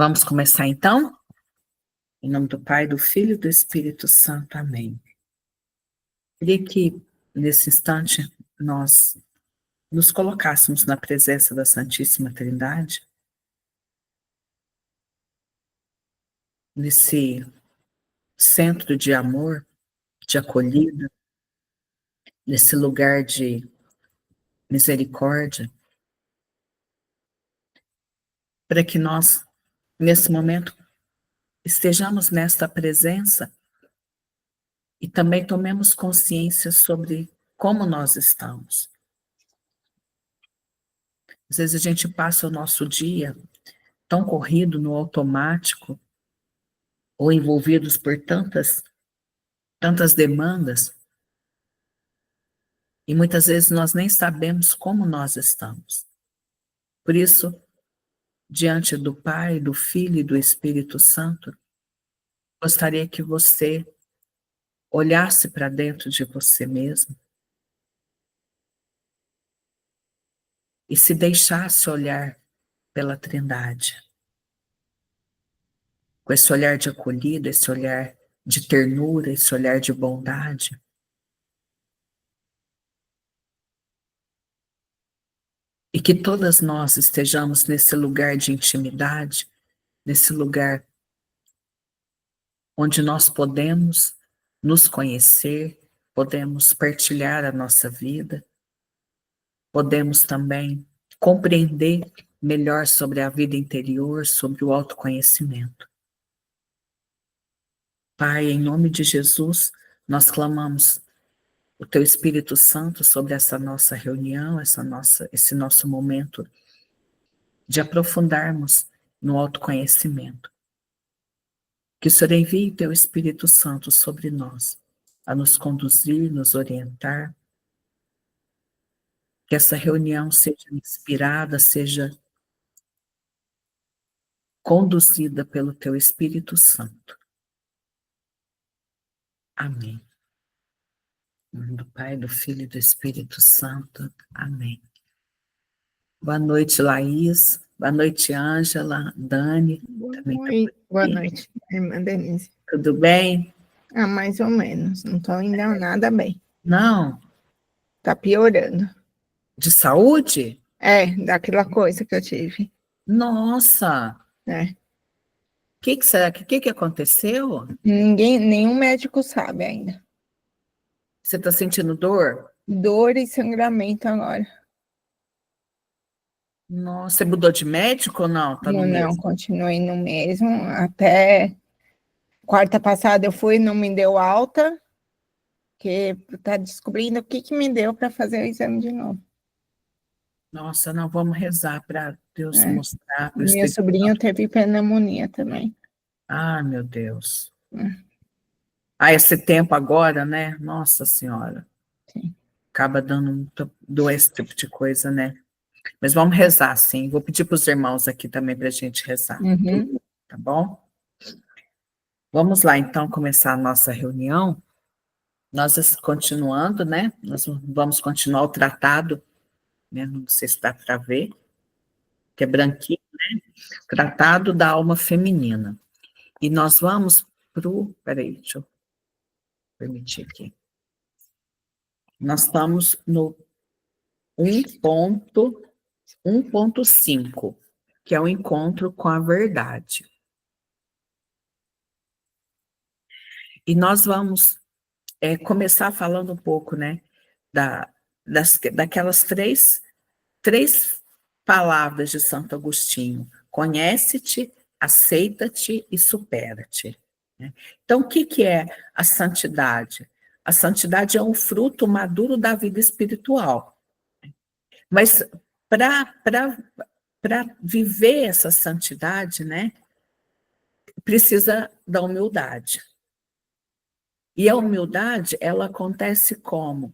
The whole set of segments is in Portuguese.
Vamos começar então? Em nome do Pai, do Filho e do Espírito Santo. Amém. Queria que, nesse instante, nós nos colocássemos na presença da Santíssima Trindade, nesse centro de amor, de acolhida, nesse lugar de misericórdia, para que nós, nesse momento, estejamos nesta presença e também tomemos consciência sobre como nós estamos. Às vezes a gente passa o nosso dia tão corrido no automático, ou envolvidos por tantas demandas, e muitas vezes nós nem sabemos como nós estamos. Por isso, diante do Pai, do Filho e do Espírito Santo, gostaria que você olhasse para dentro de você mesmo e se deixasse olhar pela Trindade, com esse olhar de acolhida, esse olhar de ternura, esse olhar de bondade. E que todas nós estejamos nesse lugar de intimidade, nesse lugar onde nós podemos nos conhecer, podemos partilhar a nossa vida, podemos também compreender melhor sobre a vida interior, sobre o autoconhecimento. Pai, em nome de Jesus, nós clamamos o Teu Espírito Santo sobre essa nossa reunião, esse nosso momento de aprofundarmos no autoconhecimento. Que o Senhor envie o Teu Espírito Santo sobre nós, a nos conduzir, nos orientar. Que essa reunião seja inspirada, seja conduzida pelo Teu Espírito Santo. Amém. Em nome do Pai, do Filho e do Espírito Santo. Amém. Boa noite, Laís. Boa noite, Ângela, Dani. Boa noite, irmã Denise. Tudo bem? Mais ou menos. Não estou indo nada bem. Não? Está piorando. De saúde? Daquela coisa que eu tive. Nossa! O que será? O que aconteceu? Nenhum médico sabe ainda. Você está sentindo dor? Dor e sangramento agora. Nossa, você mudou de médico ou não? Tá no Não, mesmo? continuei no mesmo. Até quarta passada eu fui, não me deu alta, que está descobrindo o que me deu para fazer o exame de novo. Nossa, não, vamos rezar para Deus mostrar. Meu sobrinho teve pneumonia também. Ah, meu Deus. Esse tempo agora, né? Nossa Senhora. Sim. Acaba dando muito esse tipo de coisa, né? Mas vamos rezar, sim. Vou pedir para os irmãos aqui também para a gente rezar. Tá bom? Vamos lá, então, começar a nossa reunião. Nós continuando, né? Nós vamos continuar o tratado, né? Não sei se dá para ver, que é branquinho, né? Tratado da alma feminina. E nós vamos para o... Peraí, deixa eu permitir aqui. Nós estamos no 1.5, que é o encontro com a verdade. E nós vamos começar falando um pouco, né, daquelas três palavras de Santo Agostinho: conhece-te, aceita-te e supera-te. Então, o que é a santidade? A santidade é um fruto maduro da vida espiritual. Mas para viver essa santidade, né, precisa da humildade. E a humildade, ela acontece como?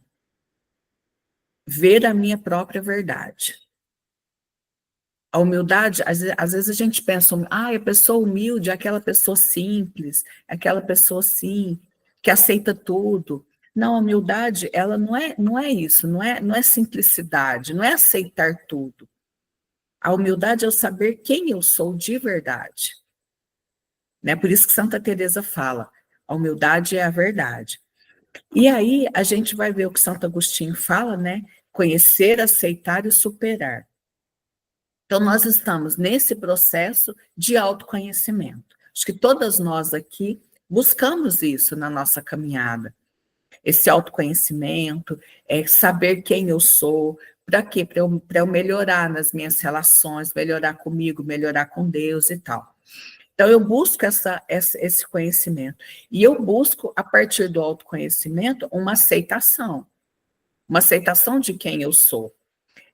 Ver a minha própria verdade. A humildade, às vezes a gente pensa, a pessoa humilde é aquela pessoa simples, aquela pessoa assim, que aceita tudo. Não, a humildade, ela não é isso, não é simplicidade, não é aceitar tudo. A humildade é o saber quem eu sou de verdade. Né? Por isso que Santa Teresa fala, a humildade é a verdade. E aí a gente vai ver o que Santo Agostinho fala, né? Conhecer, aceitar e superar. Então, nós estamos nesse processo de autoconhecimento. Acho que todas nós aqui buscamos isso na nossa caminhada. Esse autoconhecimento, saber quem eu sou, para quê? Para eu melhorar nas minhas relações, melhorar comigo, melhorar com Deus e tal. Então, eu busco esse conhecimento. E eu busco, a partir do autoconhecimento, uma aceitação de quem eu sou.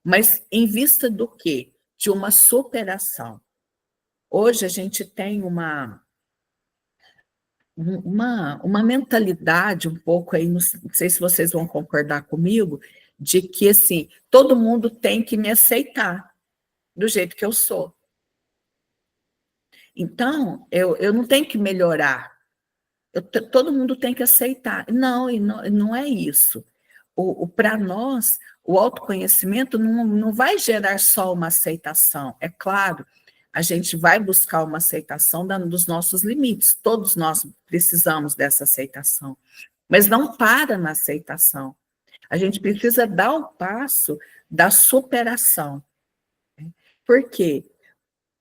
Mas em vista do quê? De uma superação. Hoje a gente tem uma mentalidade um pouco aí, não sei se vocês vão concordar comigo, de que assim, todo mundo tem que me aceitar do jeito que eu sou. Então, eu não tenho que melhorar, todo mundo tem que aceitar. Não, e não é isso. Para nós, o autoconhecimento não vai gerar só uma aceitação. É claro, a gente vai buscar uma aceitação dos nossos limites. Todos nós precisamos dessa aceitação. Mas não para na aceitação. A gente precisa dar o passo da superação. Por quê?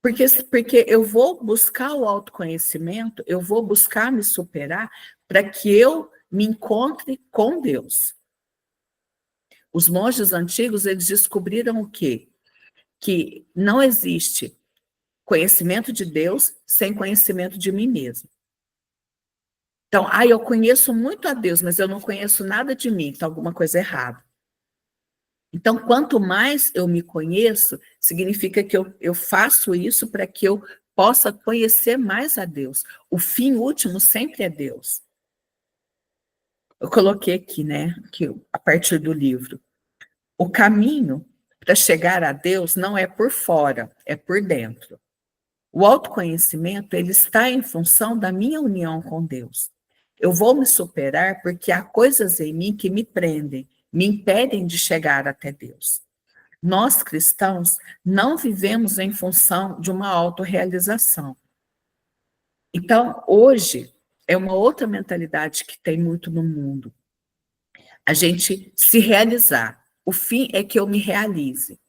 Porque eu vou buscar o autoconhecimento, eu vou buscar me superar para que eu me encontre com Deus. Os monges antigos, eles descobriram o quê? Que não existe conhecimento de Deus sem conhecimento de mim mesmo. Então, eu conheço muito a Deus, mas eu não conheço nada de mim, então alguma coisa errada. Então, quanto mais eu me conheço, significa que eu faço isso para que eu possa conhecer mais a Deus. O fim último sempre é Deus. Eu coloquei aqui, né, a partir do livro. O caminho para chegar a Deus não é por fora, é por dentro. O autoconhecimento, ele está em função da minha união com Deus. Eu vou me superar porque há coisas em mim que me prendem, me impedem de chegar até Deus. Nós, cristãos, não vivemos em função de uma autorrealização. Então, hoje, é uma outra mentalidade que tem muito no mundo. A gente se realizar. O fim é que eu me realize.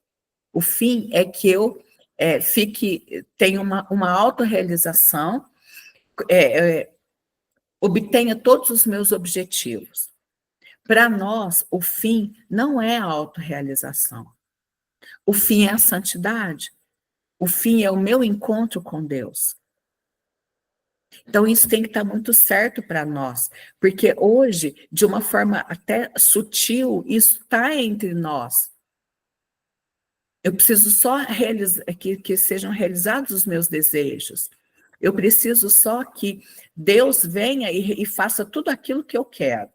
O fim é que eu tenha uma autorrealização, obtenha todos os meus objetivos. Para nós, o fim não é a autorrealização. O fim é a santidade. O fim é o meu encontro com Deus. Então, isso tem que estar muito certo para nós, porque hoje, de uma forma até sutil, isso está entre nós. Eu preciso só que sejam realizados os meus desejos. Eu preciso só que Deus venha e faça tudo aquilo que eu quero.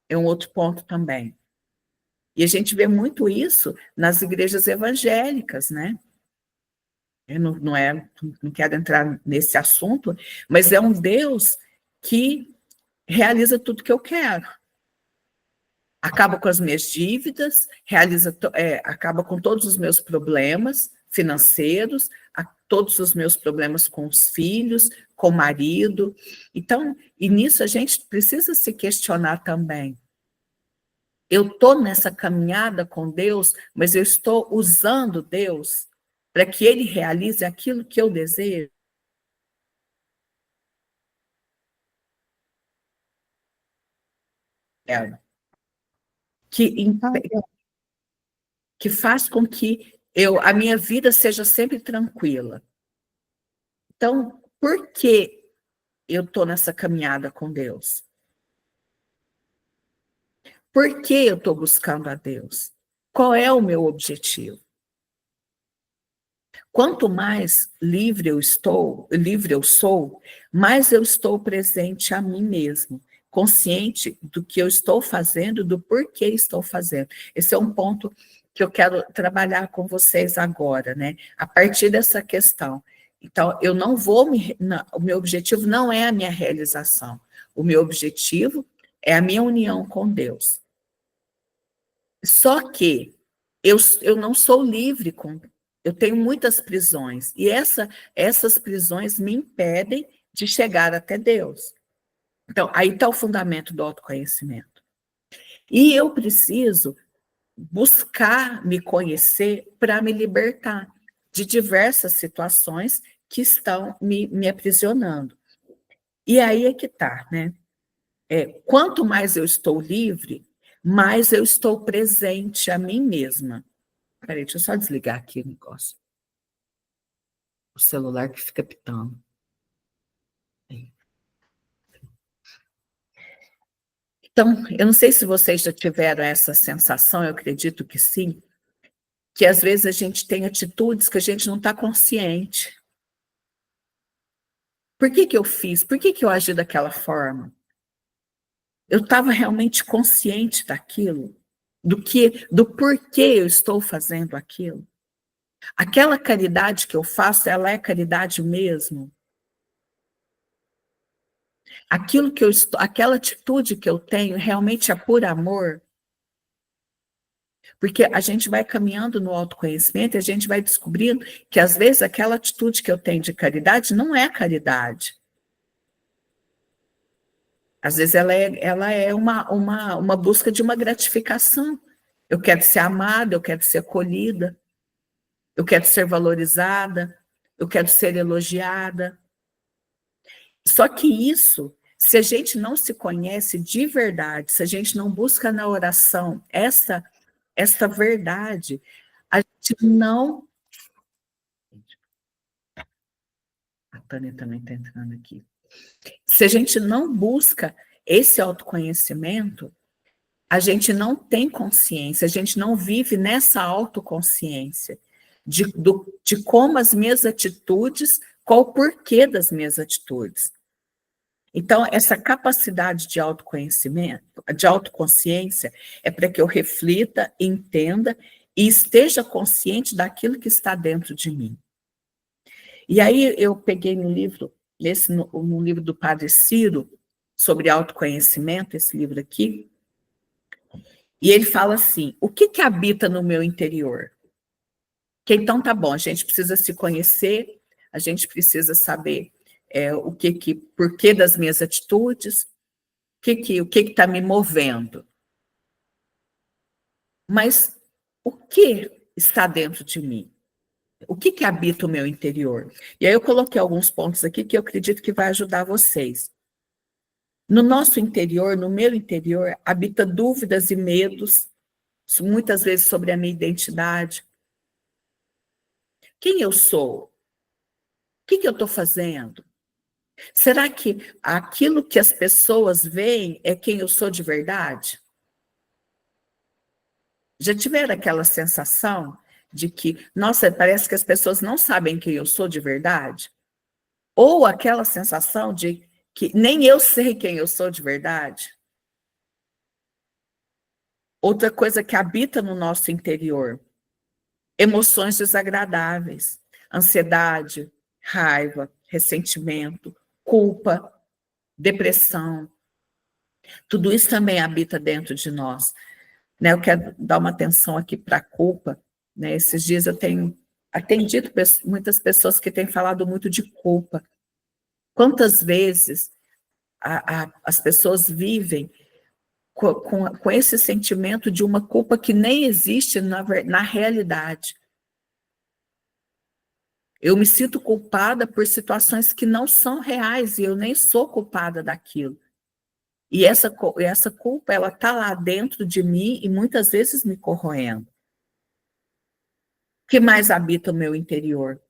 É um outro ponto também. E a gente vê muito isso nas igrejas evangélicas, né? Eu não quero entrar nesse assunto, mas é um Deus que realiza tudo que eu quero. Acaba com as minhas dívidas, acaba com todos os meus problemas financeiros, todos os meus problemas com os filhos, com o marido. Então, e nisso a gente precisa se questionar também. Eu estou nessa caminhada com Deus, mas eu estou usando Deus para que Ele realize aquilo que eu desejo? Que faz com que a minha vida seja sempre tranquila. Então, por que eu estou nessa caminhada com Deus? Por que eu estou buscando a Deus? Qual é o meu objetivo? Quanto mais livre eu sou, mais eu estou presente a mim mesmo, consciente do que eu estou fazendo, do porquê estou fazendo. Esse é um ponto que eu quero trabalhar com vocês agora, né? A partir dessa questão. Então, eu não vou o meu objetivo não é a minha realização. O meu objetivo é a minha união com Deus. Só que eu não sou livre Eu tenho muitas prisões, e essas prisões me impedem de chegar até Deus. Então, aí está o fundamento do autoconhecimento. E eu preciso buscar me conhecer para me libertar de diversas situações que estão me aprisionando. E aí é que está, né? Quanto mais eu estou livre, mais eu estou presente a mim mesma. Peraí, deixa eu só desligar aqui o negócio. O celular que fica pitando. Então, eu não sei se vocês já tiveram essa sensação, eu acredito que sim, que às vezes a gente tem atitudes que a gente não está consciente. Por que eu fiz? Por que eu agi daquela forma? Eu estava realmente consciente daquilo? Do porquê eu estou fazendo aquilo? Aquela caridade que eu faço, ela é caridade mesmo? Aquilo que eu estou, aquela atitude que eu tenho realmente é por amor? Porque a gente vai caminhando no autoconhecimento e a gente vai descobrindo que às vezes aquela atitude que eu tenho de caridade não é caridade. Às vezes ela é uma busca de uma gratificação. Eu quero ser amada, eu quero ser acolhida, eu quero ser valorizada, eu quero ser elogiada. Só que isso, se a gente não se conhece de verdade, se a gente não busca na oração essa verdade, a gente não... A Tânia também está entrando aqui. Se a gente não busca esse autoconhecimento, a gente não tem consciência, a gente não vive nessa autoconsciência de como as minhas atitudes, qual o porquê das minhas atitudes. Então, essa capacidade de autoconhecimento, de autoconsciência, é para que eu reflita, entenda e esteja consciente daquilo que está dentro de mim. E aí eu peguei no livro, no livro do Padre Ciro, sobre autoconhecimento, esse livro aqui, e ele fala assim, o que habita no meu interior? Que então tá bom, a gente precisa se conhecer, a gente precisa saber porquê das minhas atitudes, o que está me movendo. Mas o que está dentro de mim? O que habita o meu interior? E aí eu coloquei alguns pontos aqui que eu acredito que vai ajudar vocês. No nosso interior, no meu interior, habita dúvidas e medos, muitas vezes sobre a minha identidade. Quem eu sou? O que eu estou fazendo? Será que aquilo que as pessoas veem é quem eu sou de verdade? Já tiveram aquela sensação de que, nossa, parece que as pessoas não sabem quem eu sou de verdade? Ou aquela sensação de que nem eu sei quem eu sou de verdade? Outra coisa que habita no nosso interior, emoções desagradáveis, ansiedade, raiva, ressentimento, culpa, depressão. Tudo isso também habita dentro de nós. Né? Eu quero dar uma atenção aqui para a culpa. Né? Esses dias eu tenho atendido muitas pessoas que têm falado muito de culpa. Quantas vezes as pessoas vivem com esse sentimento de uma culpa que nem existe na realidade. Eu me sinto culpada por situações que não são reais e eu nem sou culpada daquilo. E essa culpa, ela está lá dentro de mim e muitas vezes me corroendo. O que mais habita o meu interior?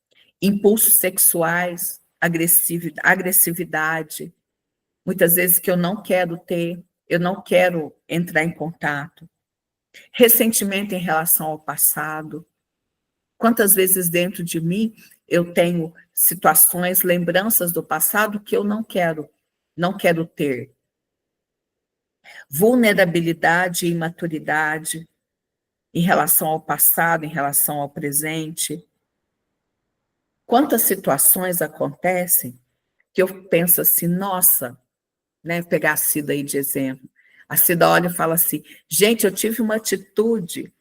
Impulsos sexuais, agressividade, muitas vezes que eu não quero ter, eu não quero entrar em contato. Ressentimento em relação ao passado. Quantas vezes dentro de mim eu tenho situações, lembranças do passado que eu não quero ter. Vulnerabilidade e imaturidade em relação ao passado, em relação ao presente. Quantas situações acontecem que eu penso assim, nossa, né, pegar a Cida aí de exemplo. A Cida olha e fala assim, gente, eu tive uma atitude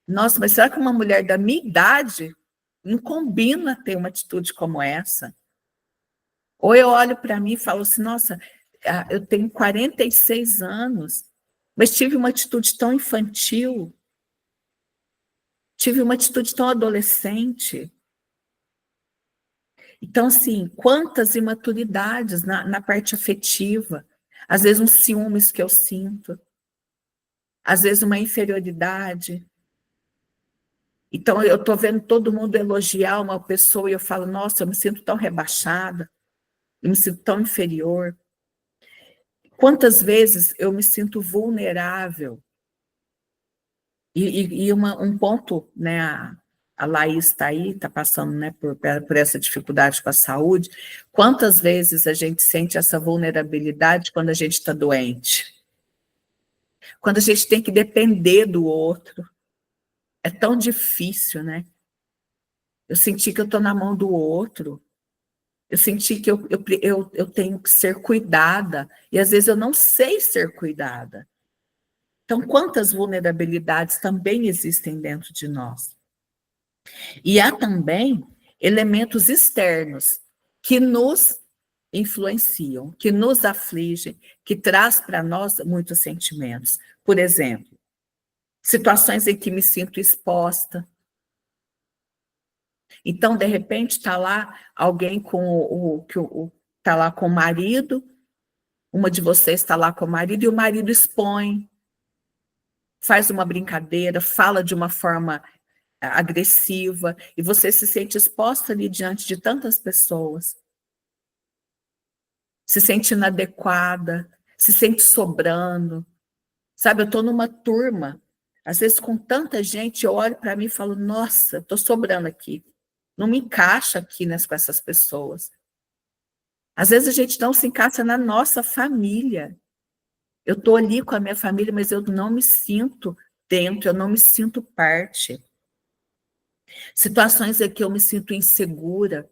Nossa, mas será que uma mulher da minha idade não combina ter uma atitude como essa? Ou eu olho para mim e falo assim, nossa, eu tenho 46 anos, mas tive uma atitude tão infantil, tive uma atitude tão adolescente. Então, assim, quantas imaturidades na parte afetiva, às vezes uns ciúmes que eu sinto, às vezes uma inferioridade. Então, eu estou vendo todo mundo elogiar uma pessoa e eu falo, nossa, eu me sinto tão rebaixada, eu me sinto tão inferior. Quantas vezes eu me sinto vulnerável? E um ponto, né, a Laís está aí, está passando, né, por essa dificuldade com a saúde. Quantas vezes a gente sente essa vulnerabilidade quando a gente está doente? Quando a gente tem que depender do outro. É tão difícil, né? Eu senti que eu estou na mão do outro. Eu senti que eu tenho que ser cuidada. E às vezes eu não sei ser cuidada. Então, quantas vulnerabilidades também existem dentro de nós? E há também elementos externos que nos influenciam, que nos afligem, que traz para nós muitos sentimentos. Por exemplo, situações em que me sinto exposta. Então, de repente, está lá alguém está lá com o marido, uma de vocês está lá com o marido, e o marido expõe, faz uma brincadeira, fala de uma forma agressiva, e você se sente exposta ali diante de tantas pessoas. Se sente inadequada, se sente sobrando. Sabe, eu estou numa turma, às vezes com tanta gente, eu olho para mim e falo, nossa, estou sobrando aqui. Não me encaixa aqui com essas pessoas. Às vezes a gente não se encaixa na nossa família. Eu estou ali com a minha família, mas eu não me sinto dentro, eu não me sinto parte. Situações em que eu me sinto insegura.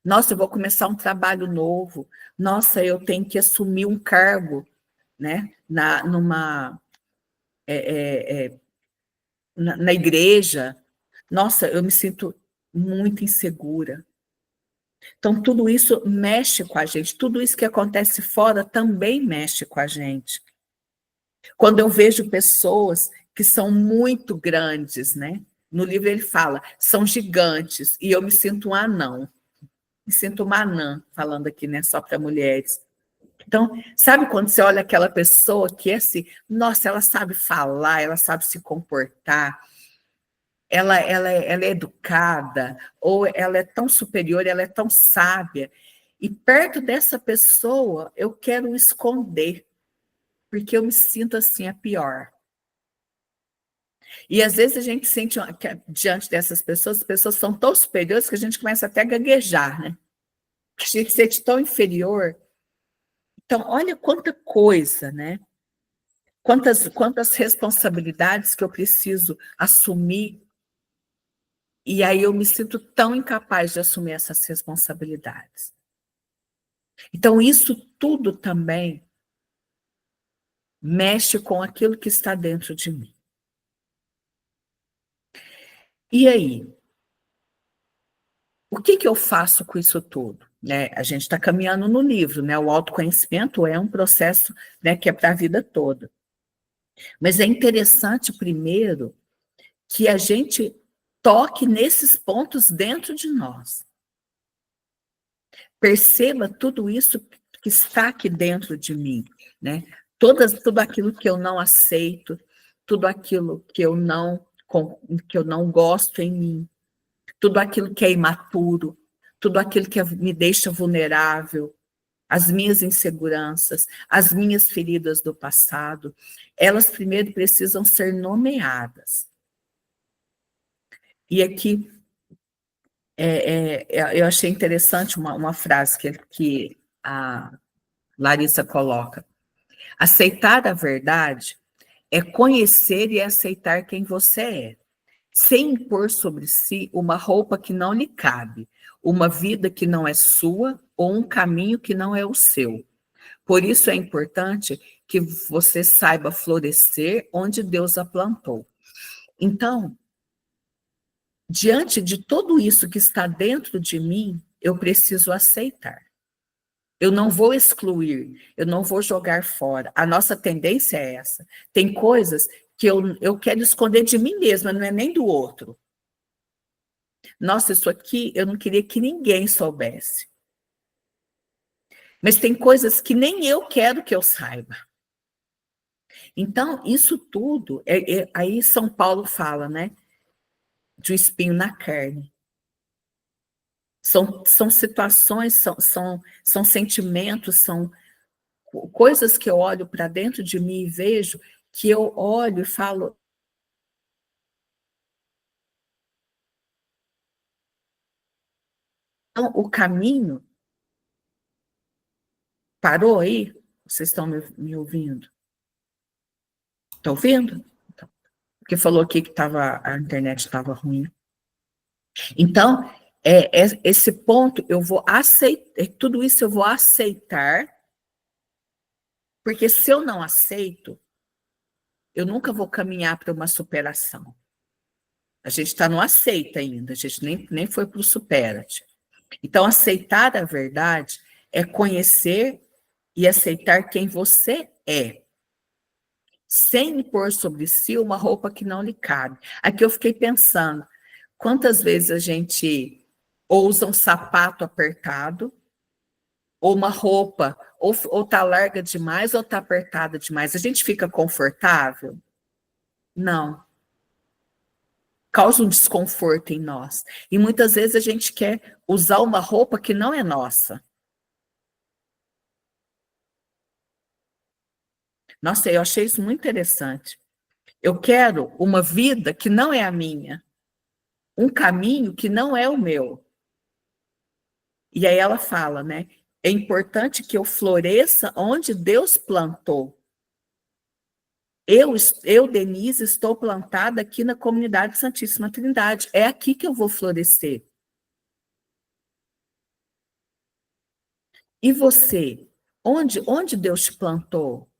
Nossa, eu vou começar um trabalho novo. Nossa, eu tenho que assumir um cargo, né? Na igreja. Nossa, eu me sinto muito insegura. Então, tudo isso mexe com a gente. Tudo isso que acontece fora também mexe com a gente. Quando eu vejo pessoas que são muito grandes, né? No livro ele fala, são gigantes, e eu me sinto um anão. Me sinto uma anã, falando aqui, né? Só para mulheres. Então, sabe quando você olha aquela pessoa que é assim, nossa, ela sabe falar, ela sabe se comportar, ela é educada, ou ela é tão superior, ela é tão sábia, e perto dessa pessoa eu quero esconder, porque eu me sinto assim, a pior. E às vezes a gente sente, diante dessas pessoas, as pessoas são tão superiores que a gente começa até a gaguejar, né? A gente se sente tão inferior. Então, olha quanta coisa, né? Quantas responsabilidades que eu preciso assumir, e aí eu me sinto tão incapaz de assumir essas responsabilidades. Então, isso tudo também mexe com aquilo que está dentro de mim. E aí? O que eu faço com isso tudo? Né? A gente está caminhando no livro, né? O autoconhecimento é um processo, né, que é para a vida toda. Mas é interessante, primeiro, que a gente toque nesses pontos dentro de nós. Perceba tudo isso que está aqui dentro de mim, né? Tudo aquilo que eu não aceito, tudo aquilo que eu não gosto em mim, tudo aquilo que é imaturo, tudo aquilo que me deixa vulnerável, as minhas inseguranças, as minhas feridas do passado, elas primeiro precisam ser nomeadas. E aqui eu achei interessante uma frase que a Larissa coloca. Aceitar a verdade é conhecer e aceitar quem você é, sem impor sobre si uma roupa que não lhe cabe, uma vida que não é sua ou um caminho que não é o seu. Por isso é importante que você saiba florescer onde Deus a plantou. Então, diante de tudo isso que está dentro de mim, eu preciso aceitar. Eu não vou excluir, eu não vou jogar fora. A nossa tendência é essa. Tem coisas que eu quero esconder de mim mesma, não é nem do outro. Nossa, isso aqui eu não queria que ninguém soubesse. Mas tem coisas que nem eu quero que eu saiba. Então, isso tudo, aí São Paulo fala, né? De um espinho na carne. São situações, são sentimentos, são coisas que eu olho para dentro de mim e vejo, que eu olho e falo. Então, o caminho parou aí? Vocês estão me ouvindo? Estão ouvindo? Então, porque falou aqui que a internet estava ruim. Então, esse ponto eu vou aceitar, tudo isso eu vou aceitar, porque se eu não aceito, eu nunca vou caminhar para uma superação. A gente está no aceita ainda, a gente nem foi para o supera-te. Então, aceitar a verdade é conhecer e aceitar quem você é, sem pôr sobre si uma roupa que não lhe cabe. Aqui eu fiquei pensando, quantas vezes a gente usa um sapato apertado, ou uma roupa, ou tá larga demais, ou tá apertada demais. A gente fica confortável? Não. Causa um desconforto em nós. E muitas vezes a gente quer usar uma roupa que não é nossa. Nossa, eu achei isso muito interessante. Eu quero uma vida que não é a minha, um caminho que não é o meu. E aí ela fala, né? É importante que eu floresça onde Deus plantou. Eu, Denise, estou plantada aqui na comunidade Santíssima Trindade. É aqui que eu vou florescer. E você? Onde Deus te plantou?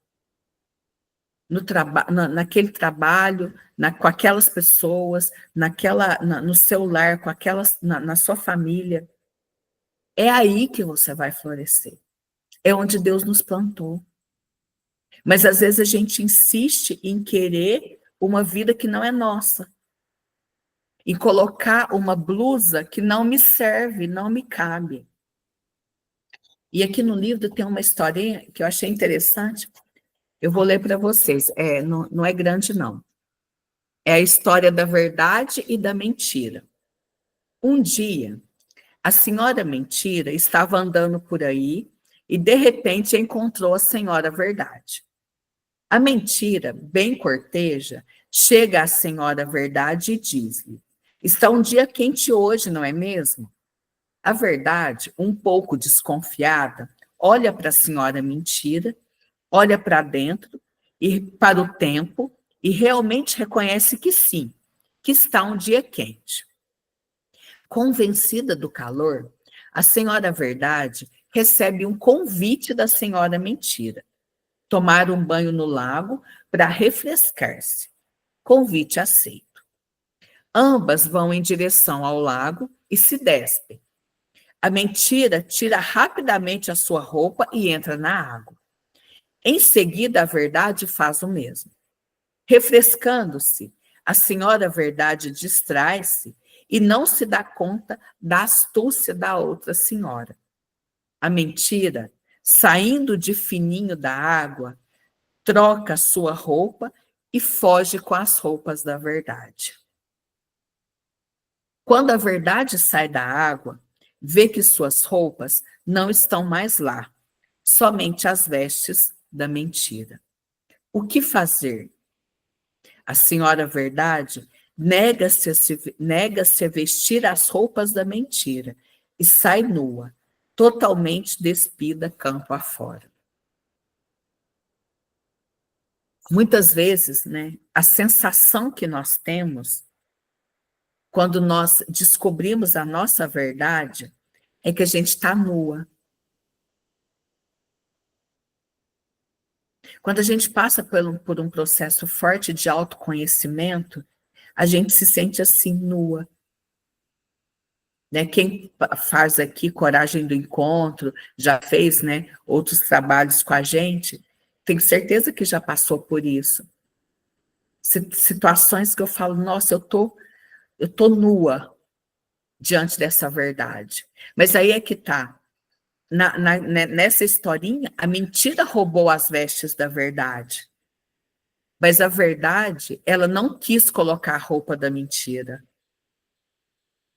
Naquele trabalho, com aquelas pessoas, no seu lar, com aquelas, na sua família. É aí que você vai florescer. É onde Deus nos plantou. Mas às vezes a gente insiste em querer uma vida que não é nossa. Em colocar uma blusa que não me serve, não me cabe. E aqui no livro tem uma historinha que eu achei interessante. Eu vou ler para vocês. Não é grande, não. É a história da verdade e da mentira. Um dia, a senhora Mentira estava andando por aí e, de repente, encontrou a senhora Verdade. A Mentira, bem corteja, chega à senhora Verdade e diz-lhe: está um dia quente hoje, não é mesmo? A Verdade, um pouco desconfiada, olha para a senhora Mentira, olha para dentro e para o tempo e realmente reconhece que sim, que está um dia quente. Convencida do calor, a senhora Verdade recebe um convite da senhora Mentira: tomar um banho no lago para refrescar-se. Convite aceito. Ambas vão em direção ao lago e se despem. A Mentira tira rapidamente a sua roupa e entra na água. Em seguida, a Verdade faz o mesmo. Refrescando-se, a senhora Verdade distrai-se e não se dá conta da astúcia da outra senhora. A Mentira, saindo de fininho da água, troca sua roupa e foge com as roupas da Verdade. Quando a Verdade sai da água, vê que suas roupas não estão mais lá, somente as vestes da Mentira. O que fazer? A senhora Verdade nega-se a vestir as roupas da Mentira e sai nua, totalmente despida campo afora. Muitas vezes, né, a sensação que nós temos quando nós descobrimos a nossa verdade é que a gente está nua. Quando a gente passa por um processo forte de autoconhecimento, a gente se sente assim, nua. Né? Quem faz aqui Coragem do Encontro, já fez, né, outros trabalhos com a gente, tenho certeza que já passou por isso. Situações que eu falo, nossa, eu tô nua diante dessa verdade. Mas aí é que tá. Nessa historinha, a mentira roubou as vestes da verdade. Mas a verdade, ela não quis colocar a roupa da mentira.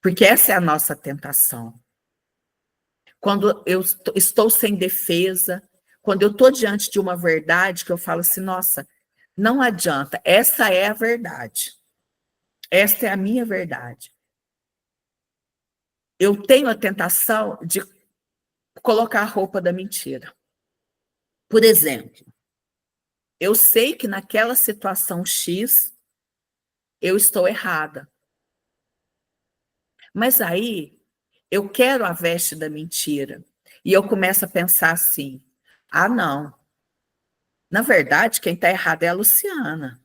Porque essa é a nossa tentação. Quando eu estou sem defesa, quando eu estou diante de uma verdade, que eu falo assim, nossa, não adianta, essa é a verdade. Esta é a minha verdade. Eu tenho a tentação de colocar a roupa da mentira. Por exemplo, eu sei que naquela situação X, eu estou errada. Mas aí, eu quero a veste da mentira. E eu começo a pensar assim, ah, não. Na verdade, quem está errado é a Luciana.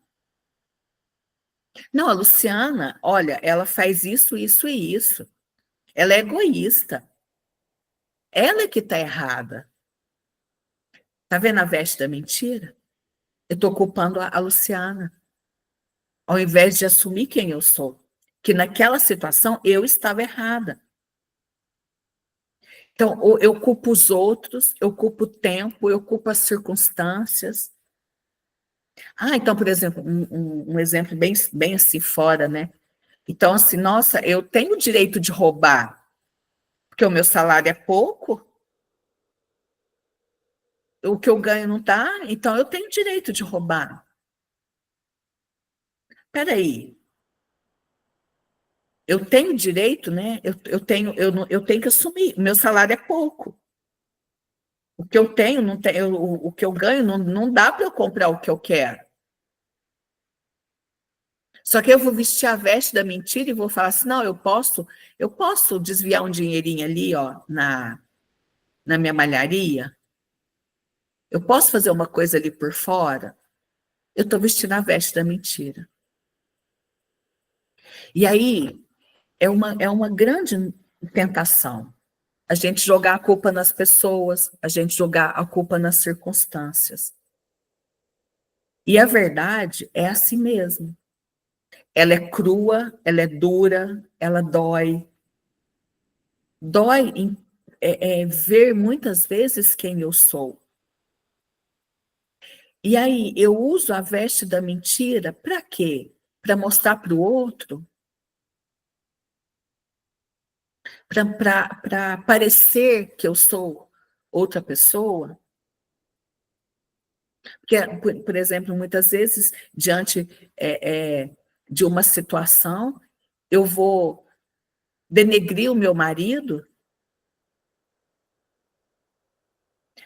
Não, a Luciana, olha, ela faz isso, isso e isso. Ela é egoísta. Ela é que está errada. Está vendo a veste da mentira? Eu estou culpando a Luciana, ao invés de assumir quem eu sou. Que naquela situação eu estava errada. Então, eu culpo os outros, eu culpo o tempo, eu culpo as circunstâncias. Ah, então, por exemplo, um exemplo bem assim fora, né? Então, assim, nossa, eu tenho o direito de roubar, porque o meu salário é pouco, o que eu ganho não tá, então eu tenho direito de roubar. Peraí, eu tenho direito, né? Eu tenho que assumir, o meu salário é pouco. O que eu tenho, não tem, o que eu ganho não dá para eu comprar o que eu quero. Só que eu vou vestir a veste da mentira e vou falar assim, não, eu posso desviar um dinheirinho ali, ó, na minha malharia. Eu posso fazer uma coisa ali por fora. Eu estou vestindo a veste da mentira. E aí é uma grande tentação. A gente jogar a culpa nas pessoas, a gente jogar a culpa nas circunstâncias. E a verdade é assim mesmo. Ela é crua, ela é dura, ela dói. Dói em ver muitas vezes quem eu sou. E aí eu uso a veste da mentira para quê? Para mostrar para o outro? Para parecer que eu sou outra pessoa? Porque, por exemplo, muitas vezes, diante de uma situação, eu vou denegrir o meu marido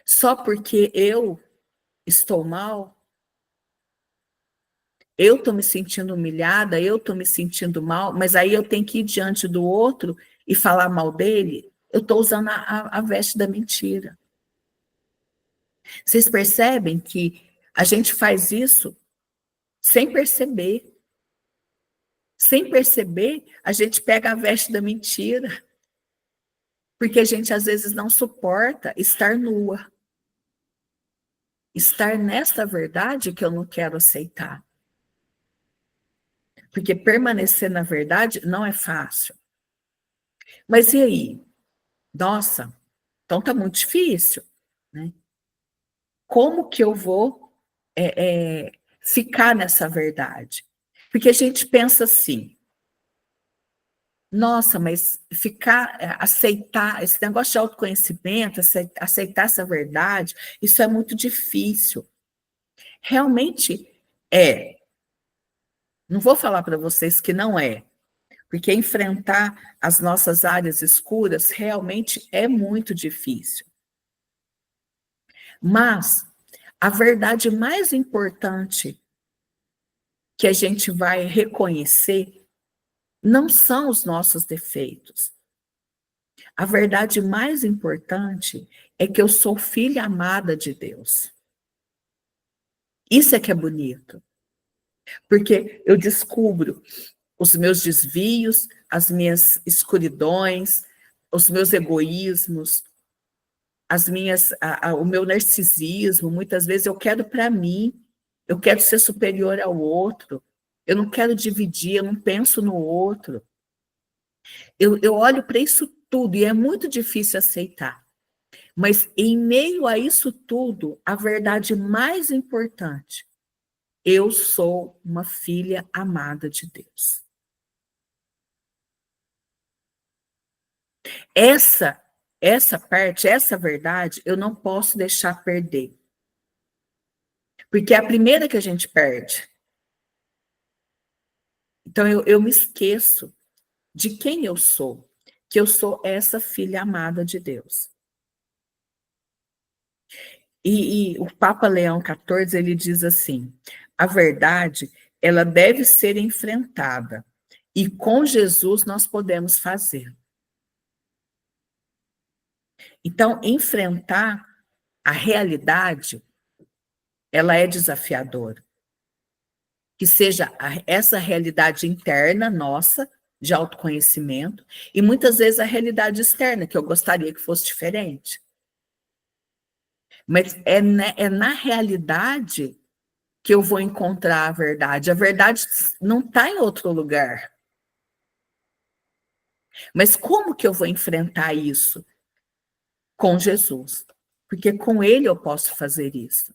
só porque eu estou mal, eu estou me sentindo humilhada, eu estou me sentindo mal, mas aí eu tenho que ir diante do outro e falar mal dele. Eu estou usando a veste da mentira. Vocês percebem que a gente faz isso sem perceber. Sem perceber, a gente pega a veste da mentira. Porque a gente, às vezes, não suporta estar nua. Estar nesta verdade que eu não quero aceitar. Porque permanecer na verdade não é fácil. Mas e aí? Nossa, então tá muito difícil, né? Como que eu vou ficar nessa verdade? Porque a gente pensa assim, nossa, mas aceitar, esse negócio de autoconhecimento, aceitar essa verdade, isso é muito difícil. Realmente é. Não vou falar para vocês que não é, porque enfrentar as nossas áreas escuras realmente é muito difícil. Mas a verdade mais importante que a gente vai reconhecer não são os nossos defeitos. A verdade mais importante é que eu sou filha amada de Deus. Isso é que é bonito. Porque eu descubro os meus desvios, as minhas escuridões, os meus egoísmos, o meu narcisismo. Muitas vezes eu quero para mim, eu quero ser superior ao outro, eu não quero dividir, eu não penso no outro. Eu olho para isso tudo e é muito difícil aceitar. Mas em meio a isso tudo, a verdade mais importante: eu sou uma filha amada de Deus. Essa parte, essa verdade, eu não posso deixar perder. Porque é a primeira que a gente perde. Então eu me esqueço de quem eu sou, que eu sou essa filha amada de Deus. E o Papa Leão XIV, ele diz assim: a verdade, ela deve ser enfrentada, e com Jesus nós podemos fazer. Então, enfrentar a realidade, ela é desafiadora. Que seja essa realidade interna nossa, de autoconhecimento, e muitas vezes a realidade externa, que eu gostaria que fosse diferente. Mas é na realidade que eu vou encontrar a verdade. A verdade não está em outro lugar. Mas como que eu vou enfrentar isso? Com Jesus. Porque com ele eu posso fazer isso.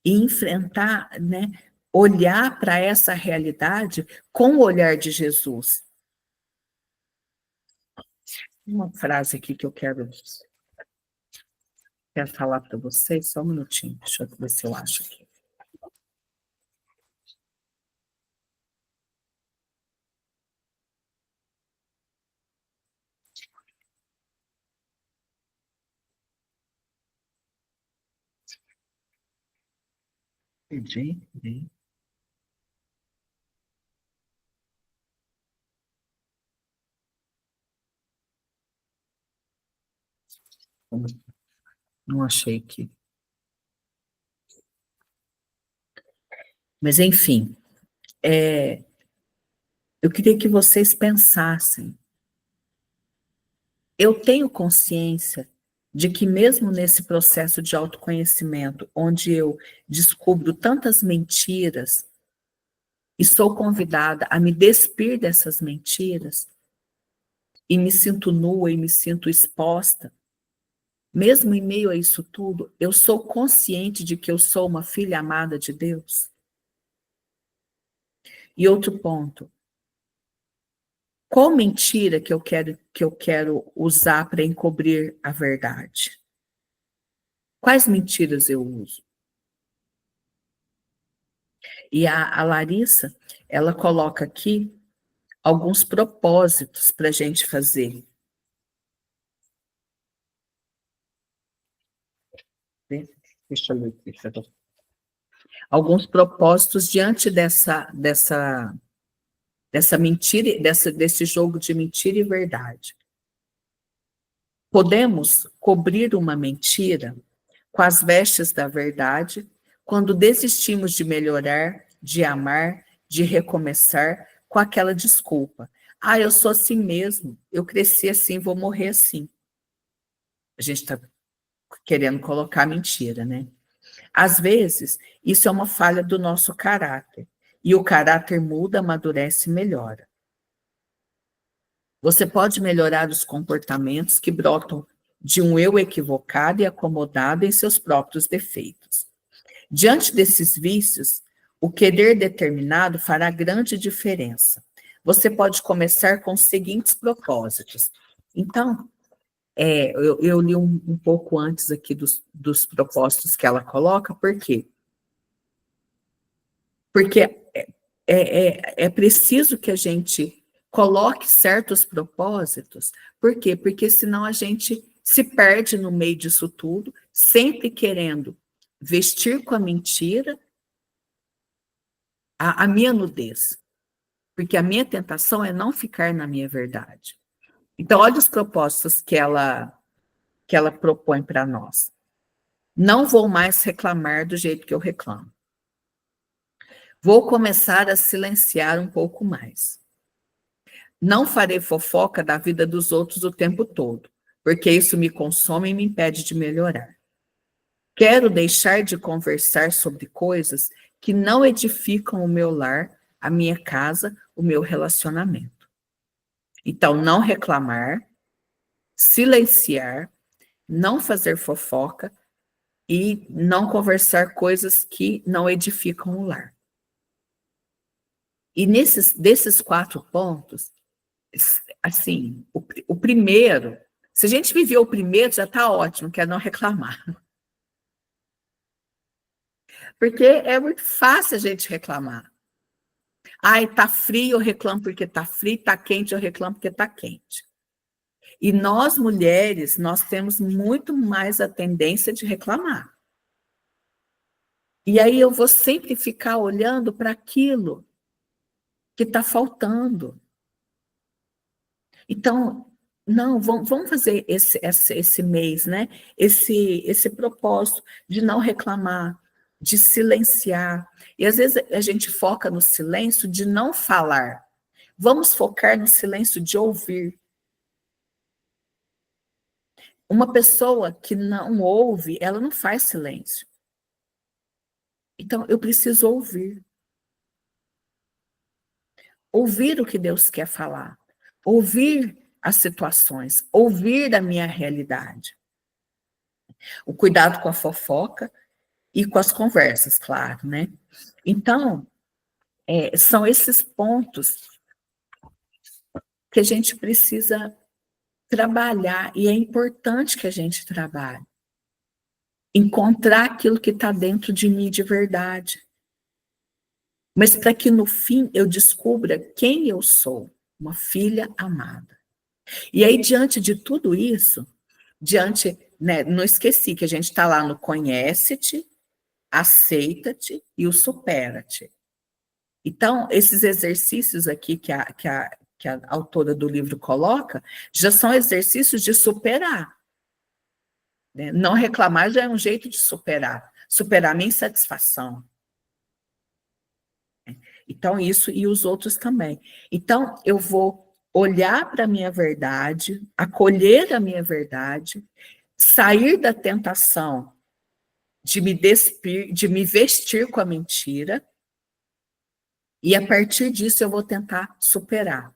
E enfrentar, né? Olhar para essa realidade com o olhar de Jesus. Uma frase aqui que eu quero falar para vocês, só um minutinho, deixa eu ver se eu acho aqui. Perdi. Não achei aqui. Mas, enfim, eu queria que vocês pensassem. Eu tenho consciência de que mesmo nesse processo de autoconhecimento, onde eu descubro tantas mentiras e sou convidada a me despir dessas mentiras, e me sinto nua e me sinto exposta, mesmo em meio a isso tudo, eu sou consciente de que eu sou uma filha amada de Deus. E outro ponto, qual mentira que eu quero usar para encobrir a verdade? Quais mentiras eu uso? E a Larissa, ela coloca aqui alguns propósitos para a gente fazer. Deixa eu ler aqui. Alguns propósitos diante dessa mentira, desse jogo de mentira e verdade. Podemos cobrir uma mentira com as vestes da verdade quando desistimos de melhorar, de amar, de recomeçar com aquela desculpa. Ah, eu sou assim mesmo, eu cresci assim, vou morrer assim. A gente está querendo colocar mentira, né? Às vezes, isso é uma falha do nosso caráter. E o caráter muda, amadurece e melhora. Você pode melhorar os comportamentos que brotam de um eu equivocado e acomodado em seus próprios defeitos. Diante desses vícios, o querer determinado fará grande diferença. Você pode começar com os seguintes propósitos. Então, eu li um pouco antes aqui dos propósitos que ela coloca, por quê? Porque é preciso que a gente coloque certos propósitos. Por quê? Porque senão a gente se perde no meio disso tudo, sempre querendo vestir com a mentira a minha nudez. Porque a minha tentação é não ficar na minha verdade. Então, olha os propósitos que ela propõe para nós. Não vou mais reclamar do jeito que eu reclamo. Vou começar a silenciar um pouco mais. Não farei fofoca da vida dos outros o tempo todo, porque isso me consome e me impede de melhorar. Quero deixar de conversar sobre coisas que não edificam o meu lar, a minha casa, o meu relacionamento. Então, não reclamar, silenciar, não fazer fofoca e não conversar coisas que não edificam o lar. E desses 4 pontos, assim, o primeiro, se a gente viveu o primeiro, já está ótimo, que é não reclamar. Porque é muito fácil a gente reclamar. Ai, tá frio, eu reclamo porque tá frio, tá quente, eu reclamo porque tá quente. E nós, mulheres, nós temos muito mais a tendência de reclamar. E aí eu vou sempre ficar olhando para aquilo que está faltando. Então, não, vamos fazer esse mês, né? Esse propósito de não reclamar, de silenciar. E às vezes a gente foca no silêncio de não falar. Vamos focar no silêncio de ouvir. Uma pessoa que não ouve, ela não faz silêncio. Então, eu preciso ouvir. Ouvir o que Deus quer falar. Ouvir as situações. Ouvir a minha realidade. O cuidado com a fofoca e com as conversas, claro, né? Então, são esses pontos que a gente precisa trabalhar, e é importante que a gente trabalhe. Encontrar aquilo que está dentro de mim de verdade. Mas para que no fim eu descubra quem eu sou, uma filha amada. E aí, diante de tudo isso, né, não esqueci que a gente está lá no conhece-te, aceita-te e o supera-te. Então, esses exercícios aqui que a autora do livro coloca, já são exercícios de superar. Né? Não reclamar já é um jeito de superar. Superar a minha insatisfação. Então, isso e os outros também. Então, eu vou olhar para a minha verdade, acolher a minha verdade, sair da tentação de me despir, de me vestir com a mentira, e a partir disso eu vou tentar superar.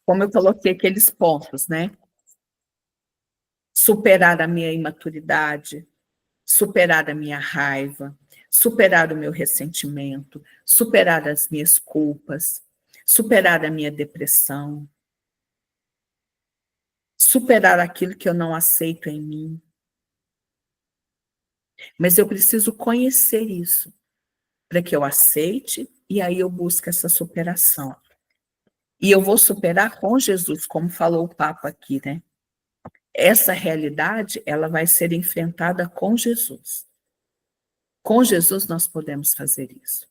Como eu coloquei aqueles pontos, né? Superar a minha imaturidade, superar a minha raiva, superar o meu ressentimento, superar as minhas culpas, superar a minha depressão, superar aquilo que eu não aceito em mim. Mas eu preciso conhecer isso, para que eu aceite, e aí eu busque essa superação. E eu vou superar com Jesus, como falou o Papa aqui, né? Essa realidade, ela vai ser enfrentada com Jesus. Com Jesus nós podemos fazer isso.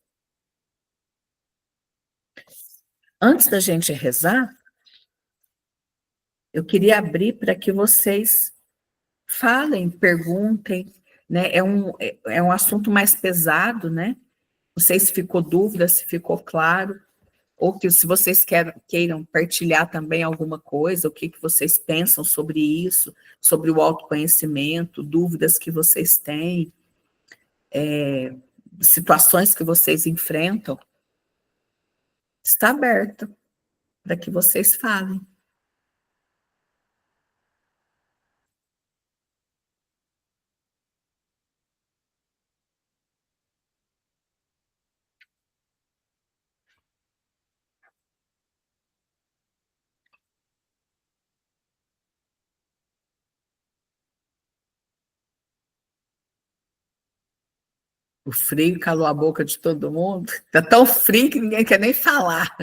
Antes da gente rezar, eu queria abrir para que vocês falem, perguntem, né? É um assunto mais pesado, né? Não sei se ficou dúvida, se ficou claro, ou que se vocês queiram partilhar também alguma coisa, o que vocês pensam sobre isso, sobre o autoconhecimento, dúvidas que vocês têm, situações que vocês enfrentam, está aberto para que vocês falem. O frio calou a boca de todo mundo. Está tão frio que ninguém quer nem falar.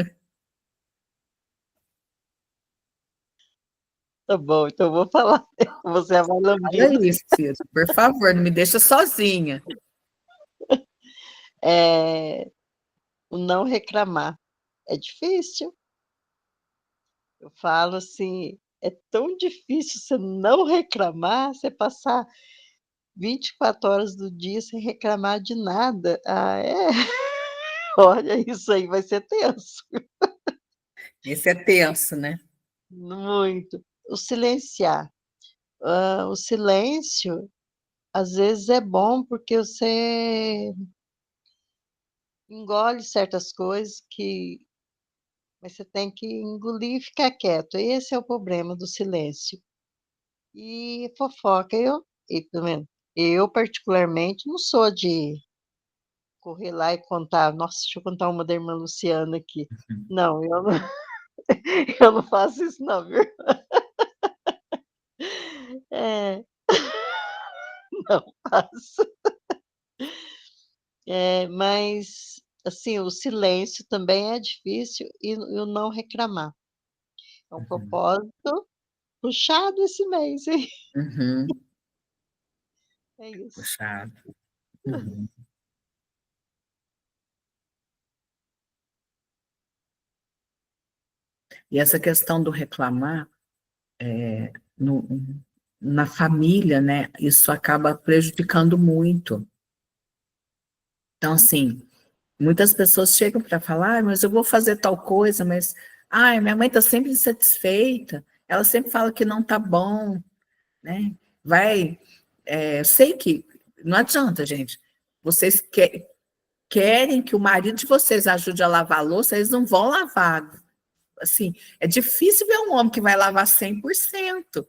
Tá bom, então eu vou falar. Você é uma lambida. Olha isso, Ciro. Por favor, não me deixa sozinha. O não reclamar. É difícil. Eu falo assim, é tão difícil você não reclamar, você passar 24 horas do dia sem reclamar de nada. Ah, é Olha, isso aí vai ser tenso. Esse é tenso, né? Muito. O silenciar. O silêncio, às vezes, é bom porque você engole certas coisas mas você tem que engolir e ficar quieto. Esse é o problema do silêncio. E fofoca, pelo menos, eu particularmente não sou de correr lá e contar. Nossa, deixa eu contar uma da irmã Luciana aqui. Não, eu não, eu não faço isso, não, viu? É, não faço. Mas, assim, o silêncio também é difícil e o não reclamar. É um Uhum. propósito puxado esse mês, hein? Uhum. É isso. Puxado. Uhum. E essa questão do reclamar, no- na família, né? Isso acaba prejudicando muito. Então, assim, muitas pessoas chegam para falar, mas eu vou fazer tal coisa, mas, minha mãe está sempre insatisfeita, ela sempre fala que não está bom, né? Eu sei que não adianta, gente. Vocês querem que o marido de vocês ajude a lavar a louça, eles não vão lavar. Assim, é difícil ver um homem que vai lavar 100%.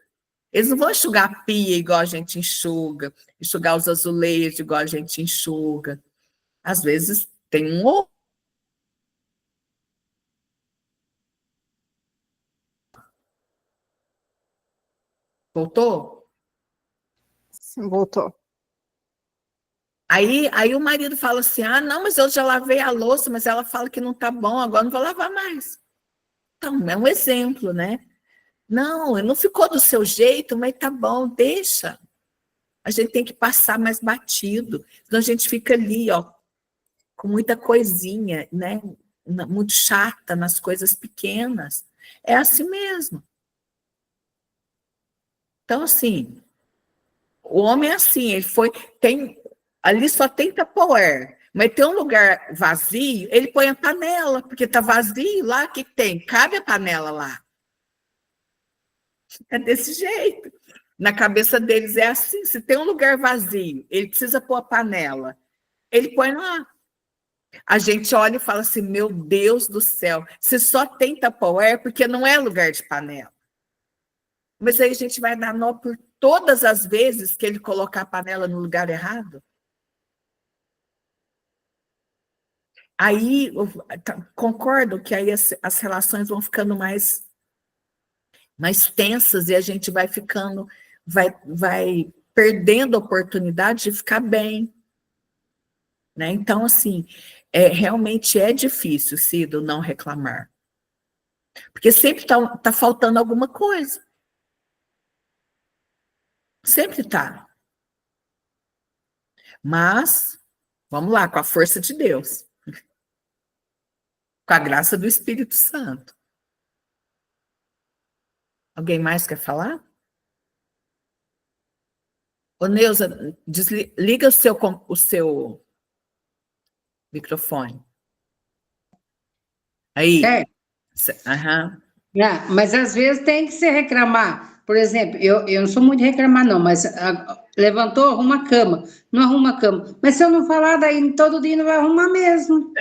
Eles não vão enxugar a pia igual a gente enxuga, enxugar os azulejos igual a gente enxuga. Às vezes tem um ou voltou. Voltou. Aí o marido fala assim: não, mas eu já lavei a louça, mas ela fala que não tá bom, agora não vou lavar mais. Então, é um exemplo, né? Não, não ficou do seu jeito, mas tá bom, deixa. A gente tem que passar mais batido, senão a gente fica ali, ó, com muita coisinha, né? Muito chata nas coisas pequenas. É assim mesmo. Então, assim, o homem é assim, ali só tem Tupperware, mas tem um lugar vazio, ele põe a panela, porque tá vazio lá, o que tem? Cabe a panela lá. É desse jeito. Na cabeça deles é assim, se tem um lugar vazio, ele precisa pôr a panela, ele põe lá. A gente olha e fala assim, meu Deus do céu, se só tem Tupperware, porque não é lugar de panela. Mas aí a gente vai dar nó por todas as vezes que ele colocar a panela no lugar errado. Aí, concordo que aí as relações vão ficando mais tensas e a gente vai ficando, vai perdendo a oportunidade de ficar bem. Né? Então, assim, realmente é difícil, Cido, não reclamar. Porque sempre tá faltando alguma coisa. Sempre está. Mas, vamos lá, com a força de Deus. Com a graça do Espírito Santo. Alguém mais quer falar? Ô, Neuza, liga o seu microfone. Aí. Aham. Mas às vezes tem que se reclamar. Por exemplo, eu não sou muito de reclamar, não, mas levantou, arruma a cama. Não arruma a cama. Mas se eu não falar, daí todo dia não vai arrumar mesmo.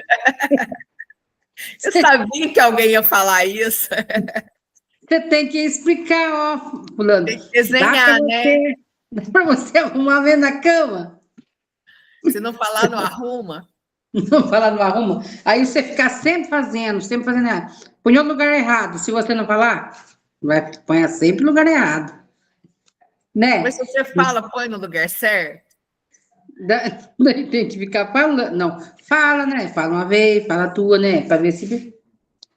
Eu sabia que alguém ia falar isso. Você tem que explicar, ó, fulano. Tem que desenhar, né? Dá para você arrumar mesmo na cama? Se não falar, não arruma. Não falar, não arruma. Aí você ficar sempre fazendo. Põe no lugar errado. Se você não falar, vai põe sempre no lugar errado. Né? Mas se você fala, põe no lugar certo. Daí tem que ficar falando. Não, fala, né? Fala uma vez, fala a tua, né? Para ver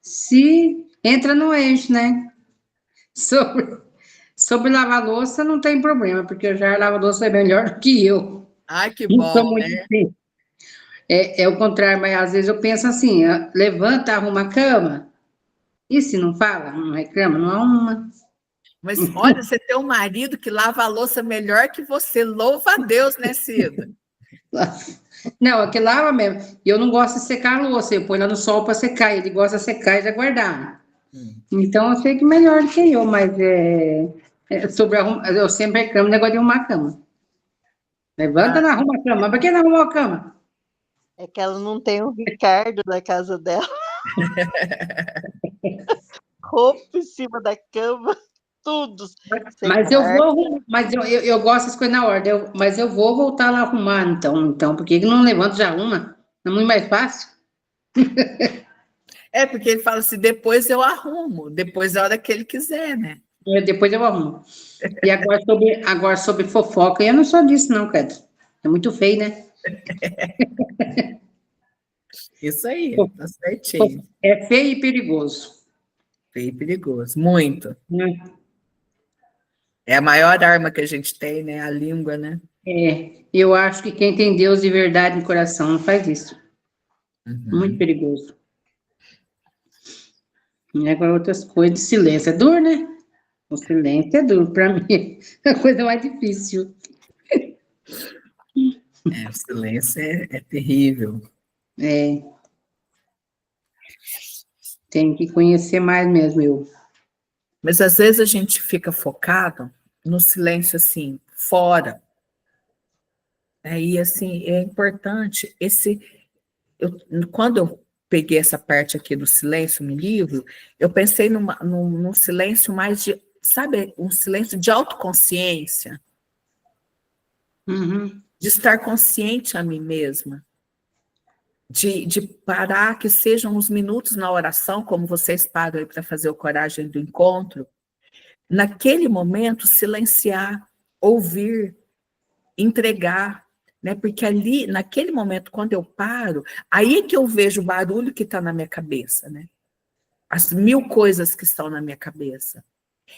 se entra no eixo, né? Sobre lavar louça não tem problema, porque eu já lavo louça melhor do que eu. Ai, que Não sou bom, muito né? assim. É o contrário, mas às vezes eu penso assim: levanta, arruma a cama, e se não fala, não reclama, não arruma. Mas olha, você tem um marido que lava a louça melhor que você. Louva a Deus, né, Cida? Não, aquele lava mesmo. E eu não gosto de secar a louça, eu ponho lá no sol para secar, ele gosta de secar e já guardar. Então, eu sei que melhor do que eu, mas sobre eu sempre reclamo negócio de arrumar a cama. Levanta, não arruma a cama. Por que não arrumou a cama? É que ela não tem o Ricardo na casa dela. Roupa em cima da cama, tudo. Mas eu vou arrumar, mas eu gosto das coisas na ordem, mas eu vou voltar lá arrumar, então, porque ele não levanta já arruma, é muito mais fácil. É, porque ele fala assim, depois eu arrumo, depois é a hora que ele quiser, né? Depois eu arrumo. E agora sobre fofoca, eu não sou disso não, Pedro. É muito feio, né? Isso aí, tá certinho. É feio e perigoso. Feio e perigoso, muito. Né? É a maior arma que a gente tem, né? A língua, né? Eu acho que quem tem Deus de verdade no coração não faz isso. Muito Uhum. perigoso. E agora outras coisas, silêncio é duro, né? O silêncio é duro, para mim é a coisa mais difícil. O silêncio é terrível. Tem que conhecer mais mesmo eu. Mas às vezes a gente fica focado no silêncio, assim, fora. E assim, é importante quando eu peguei essa parte aqui do silêncio no livro, eu pensei num silêncio mais de, sabe, um silêncio de autoconsciência, de estar consciente a mim mesma, de parar, que sejam uns minutos na oração, como vocês param aí para fazer o Coragem do Encontro, naquele momento silenciar, ouvir, entregar, né? Porque ali, naquele momento, quando eu paro, aí é que eu vejo o barulho que está na minha cabeça, né? As 1000 coisas que estão na minha cabeça.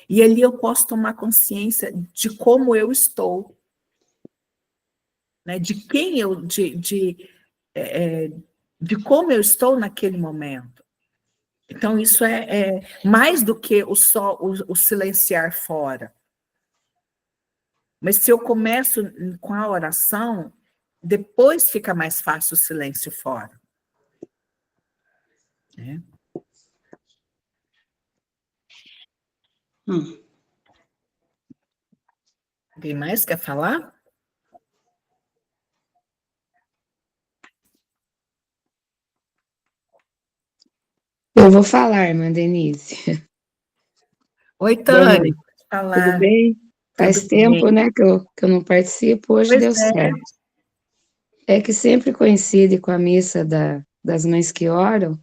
E ali eu posso tomar consciência de como eu estou, né? De quem eu, de como eu estou naquele momento. Então, isso é mais do que o silenciar fora. Mas se eu começo com a oração, depois fica mais fácil o silêncio fora. Alguém mais quer falar? Eu vou falar, irmã Denise. Oi, Tânia, pode falar. Tudo bem? Faz Tudo tempo, bem. né, que eu não participo, hoje Pois deu é. certo. É que sempre coincide com a missa das mães que oram,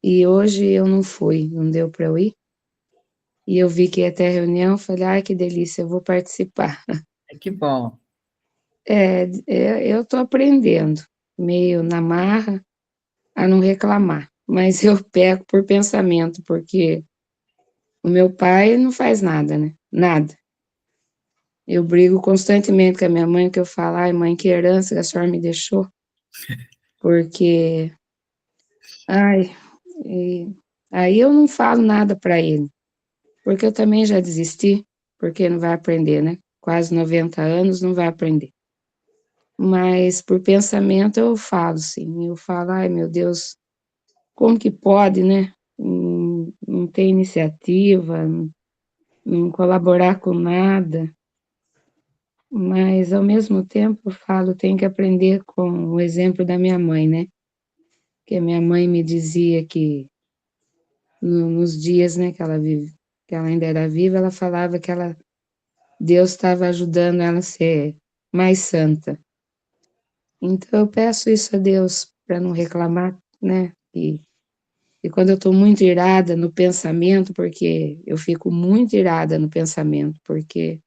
e hoje eu não fui, não deu para eu ir. E eu vi que ia ter reunião, falei, ai, que delícia, eu vou participar. Que bom. Eu estou aprendendo, meio na marra, a não reclamar, mas eu peco por pensamento, porque o meu pai não faz nada, né? Nada. Eu brigo constantemente com a minha mãe, que eu falo, ai, mãe, que herança que a senhora me deixou. Porque, aí eu não falo nada para ele, porque eu também já desisti, porque não vai aprender, né? Quase 90 anos, não vai aprender. Mas por pensamento eu falo, sim. Eu falo, ai, meu Deus, como que pode, né? Não ter iniciativa, não colaborar com nada. Mas, ao mesmo tempo, eu falo, tem que aprender com o exemplo da minha mãe, né? Que a minha mãe me dizia que nos dias, né, que ela ainda era viva, ela falava que Deus estava ajudando ela a ser mais santa. Então, eu peço isso a Deus para não reclamar, né? E quando eu estou muito irada no pensamento, porque eu fico muito irada no pensamento, porque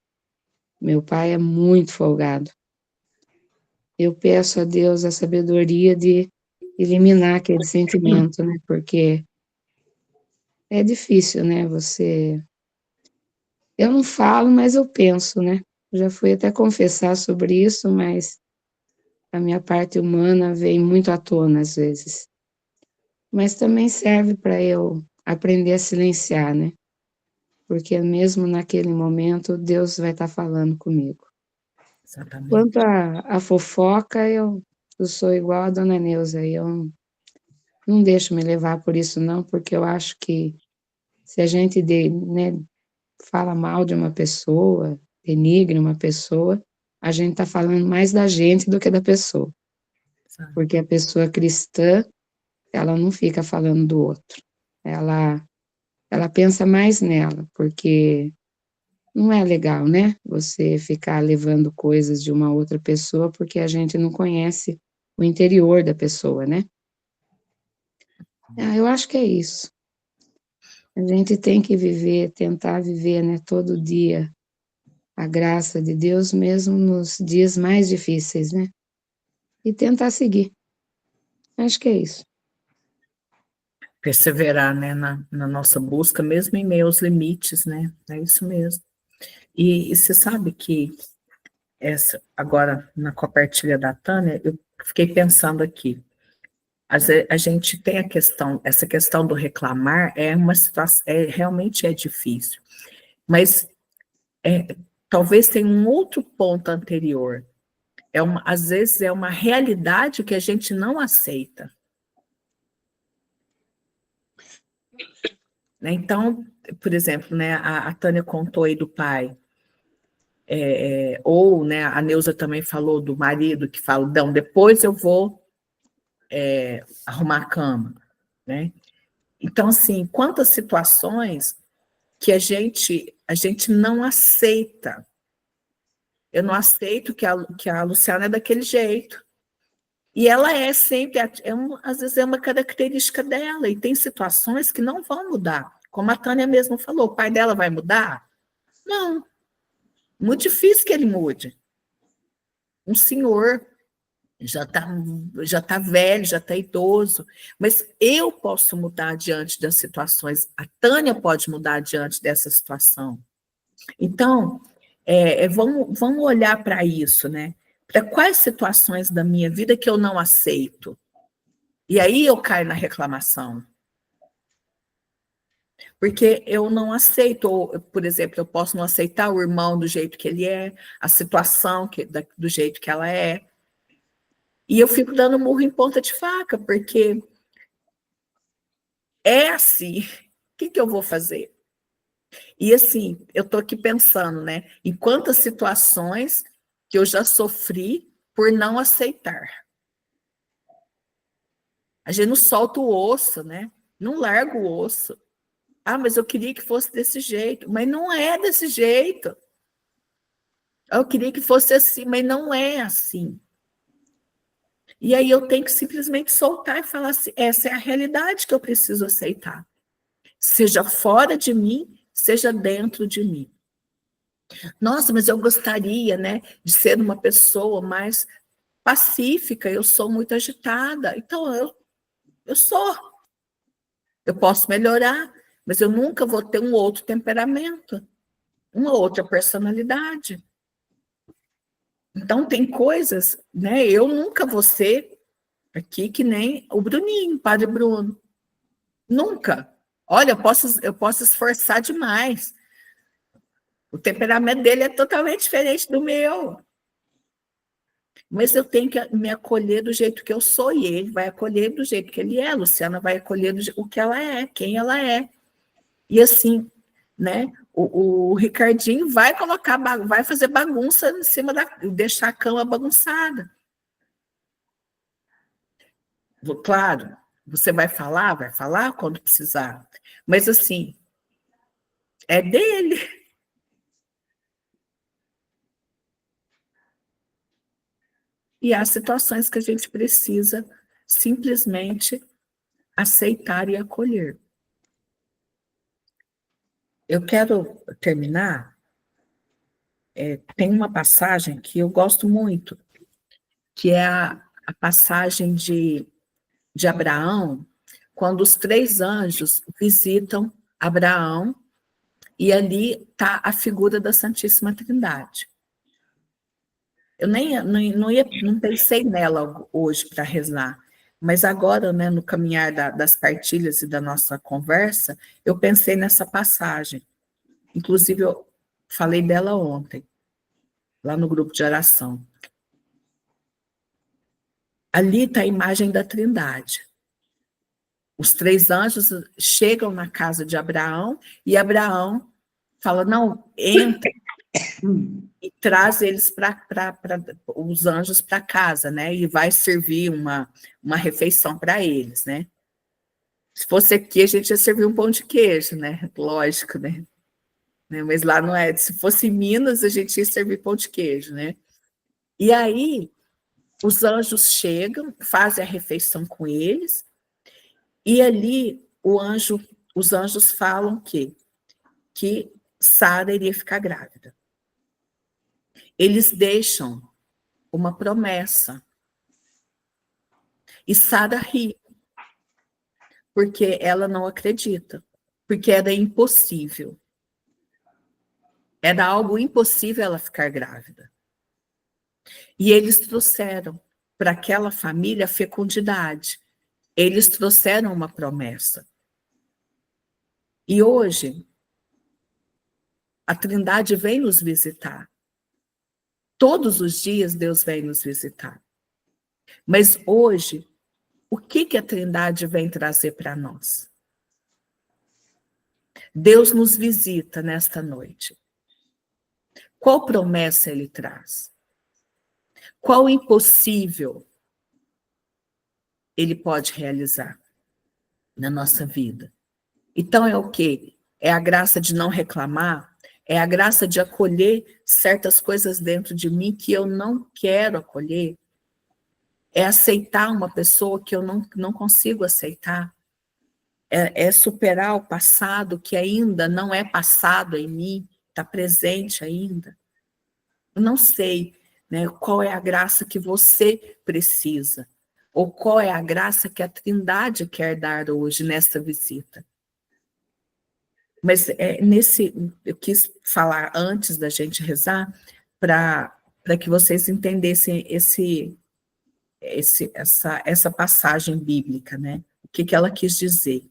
meu pai é muito folgado. Eu peço a Deus a sabedoria de eliminar aquele sentimento, né? Porque é difícil, né? Eu não falo, mas eu penso, né? Já fui até confessar sobre isso, mas a minha parte humana vem muito à tona às vezes. Mas também serve para eu aprender a silenciar, né? Porque mesmo naquele momento, Deus vai estar falando comigo. Exatamente. Quanto à fofoca, eu sou igual a dona Neuza, eu não deixo me levar por isso não, porque eu acho que se a gente né, fala mal de uma pessoa, denigre uma pessoa, a gente está falando mais da gente do que da pessoa. Porque a pessoa cristã, ela não fica falando do outro. Ela pensa mais nela, porque não é legal, né? Você ficar levando coisas de uma outra pessoa, porque a gente não conhece o interior da pessoa, né? Eu acho que é isso. A gente tem que viver, tentar viver, né, todo dia a graça de Deus, mesmo nos dias mais difíceis, né? E tentar seguir. Acho que é isso. Perseverar, né, na nossa busca, mesmo em meio aos limites, né? É isso mesmo. E você sabe que agora, na compartilha da Tânia, eu fiquei pensando aqui. A gente tem essa questão do reclamar é uma situação, realmente é difícil. Mas talvez tenha um outro ponto anterior. Às vezes é uma realidade que a gente não aceita. Né? Então, por exemplo, né, a Tânia contou aí do pai, ou né, a Neuza também falou do marido, que fala, não, depois eu vou arrumar a cama. Né? Então, assim, quantas situações que a gente não aceita. Eu não aceito que a Luciana é daquele jeito. E ela é sempre, às vezes é uma característica dela, e tem situações que não vão mudar. Como a Tânia mesmo falou, o pai dela vai mudar? Não, muito difícil que ele mude. Um senhor já tá velho, já está idoso, mas eu posso mudar diante das situações, a Tânia pode mudar diante dessa situação. Então, vamos olhar para isso, né? Para quais situações da minha vida que eu não aceito? E aí eu caio na reclamação. Porque eu não aceito, ou, por exemplo, eu posso não aceitar o irmão do jeito que ele é, a situação do jeito que ela é. E eu fico dando murro em ponta de faca, porque é assim. O que eu vou fazer? E assim, eu estou aqui pensando, né, em quantas situações que eu já sofri por não aceitar. A gente não solta o osso, né? Não larga o osso. Ah, mas eu queria que fosse desse jeito. Mas não é desse jeito. Eu queria que fosse assim, mas não é assim. E aí eu tenho que simplesmente soltar e falar assim, essa é a realidade que eu preciso aceitar. Seja fora de mim, seja dentro de mim. Nossa, mas eu gostaria, né, de ser uma pessoa mais pacífica, eu sou muito agitada. Então, eu sou. Eu posso melhorar, mas eu nunca vou ter um outro temperamento, uma outra personalidade. Então, tem coisas, né? Eu nunca vou ser aqui que nem o Bruninho, o Padre Bruno. Nunca. Olha, eu posso esforçar demais. O temperamento dele é totalmente diferente do meu. Mas eu tenho que me acolher do jeito que eu sou, e ele vai acolher do jeito que ele é, a Luciana vai acolher o que ela é, quem ela é. E assim, né? O Ricardinho vai fazer bagunça em cima deixar a cama bagunçada. Claro, você vai falar quando precisar. Mas assim, é dele. E há situações que a gente precisa simplesmente aceitar e acolher. Eu quero terminar. Tem uma passagem que eu gosto muito, que é a passagem de Abraão, quando os 3 anjos visitam Abraão, e ali está a figura da Santíssima Trindade. Eu não pensei nela hoje para rezar, mas agora, né, no caminhar das partilhas e da nossa conversa, eu pensei nessa passagem. Inclusive, eu falei dela ontem. lá no grupo de oração. Ali está a imagem da Trindade. Os 3 anjos chegam na casa de Abraão e Abraão fala, não, entra e traz eles os anjos para casa, né? E vai servir uma refeição para eles, né? Se fosse aqui, a gente ia servir um pão de queijo, né? Lógico, né? Mas lá não é. Se fosse em Minas, a gente ia servir pão de queijo, né? E aí, os anjos chegam, fazem a refeição com eles, e ali os anjos falam que Sara iria ficar grávida. Eles deixam uma promessa. E Sara ri, porque ela não acredita, porque era impossível. Era algo impossível ela ficar grávida. E eles trouxeram para aquela família fecundidade. Eles trouxeram uma promessa. E hoje, a Trindade vem nos visitar. Todos os dias Deus vem nos visitar. Mas hoje, o que a Trindade vem trazer para nós? Deus nos visita nesta noite. Qual promessa Ele traz? Qual impossível Ele pode realizar na nossa vida? Então é o quê? É a graça de não reclamar, é a graça de acolher certas coisas dentro de mim que eu não quero acolher, é aceitar uma pessoa que eu não consigo aceitar, é superar o passado que ainda não é passado em mim, está presente ainda. Eu não sei, né, qual é a graça que você precisa, ou qual é a graça que a Trindade quer dar hoje nesta visita. Mas eu quis falar antes da gente rezar, para que vocês entendessem essa passagem bíblica, né? O que ela quis dizer,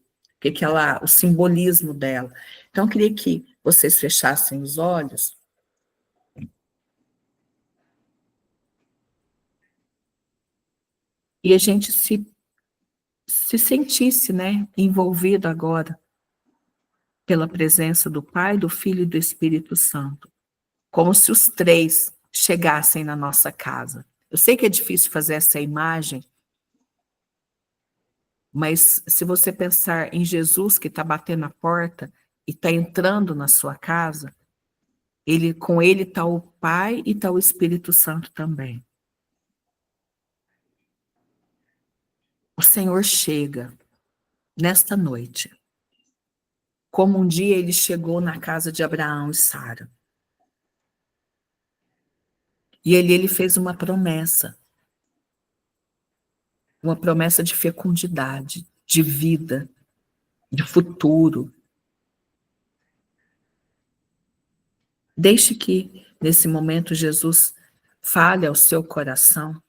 o simbolismo dela. Então, eu queria que vocês fechassem os olhos. E a gente se sentisse, né, envolvido agora pela presença do Pai, do Filho e do Espírito Santo, como se os 3 chegassem na nossa casa. Eu sei que é difícil fazer essa imagem, mas se você pensar em Jesus que está batendo a porta e está entrando na sua casa, com ele está o Pai e está o Espírito Santo também. O Senhor chega nesta noite, como um dia ele chegou na casa de Abraão e Sara. E ele fez uma promessa de fecundidade, de vida, de futuro. Deixe que, nesse momento, Jesus fale ao seu coração.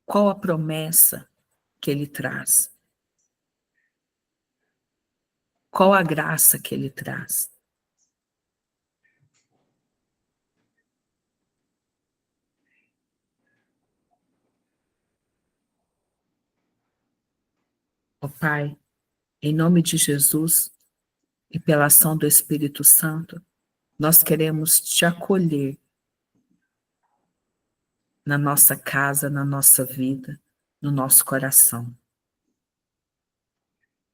Qual a promessa que ele traz? Qual a graça que ele traz? Ó Pai, em nome de Jesus e pela ação do Espírito Santo, nós queremos te acolher na nossa casa, na nossa vida, no nosso coração.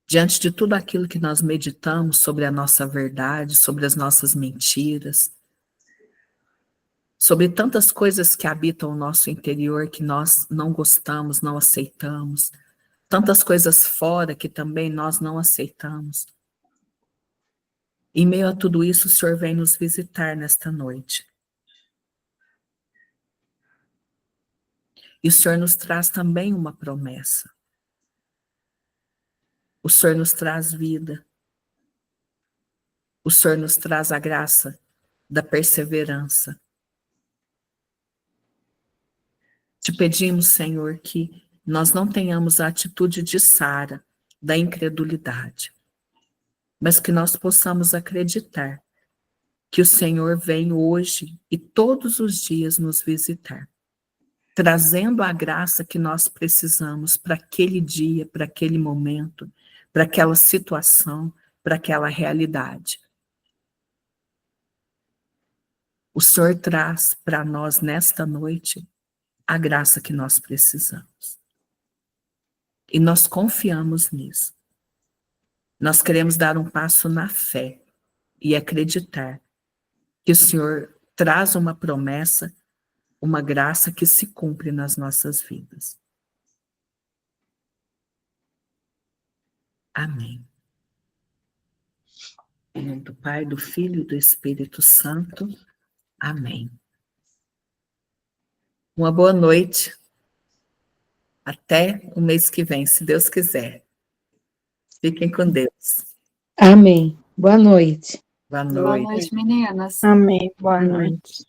Diante de tudo aquilo que nós meditamos sobre a nossa verdade, sobre as nossas mentiras, sobre tantas coisas que habitam o nosso interior que nós não gostamos, não aceitamos, tantas coisas fora que também nós não aceitamos. Em meio a tudo isso, o Senhor vem nos visitar nesta noite. E o Senhor nos traz também uma promessa. O Senhor nos traz vida. O Senhor nos traz a graça da perseverança. Te pedimos, Senhor, que nós não tenhamos a atitude de Sara, da incredulidade. mas que nós possamos acreditar que o Senhor vem hoje e todos os dias nos visitar, trazendo a graça que nós precisamos para aquele dia, para aquele momento, para aquela situação, para aquela realidade. O Senhor traz para nós nesta noite a graça que nós precisamos. E nós confiamos nisso. Nós queremos dar um passo na fé e acreditar que o Senhor traz uma promessa, uma graça que se cumpre nas nossas vidas. Amém. Em nome do Pai, do Filho e do Espírito Santo. Amém. Uma boa noite. Até o mês que vem, se Deus quiser. Fiquem com Deus. Amém. Boa noite. Boa Boa noite. noite, meninas. Amém. Boa noite.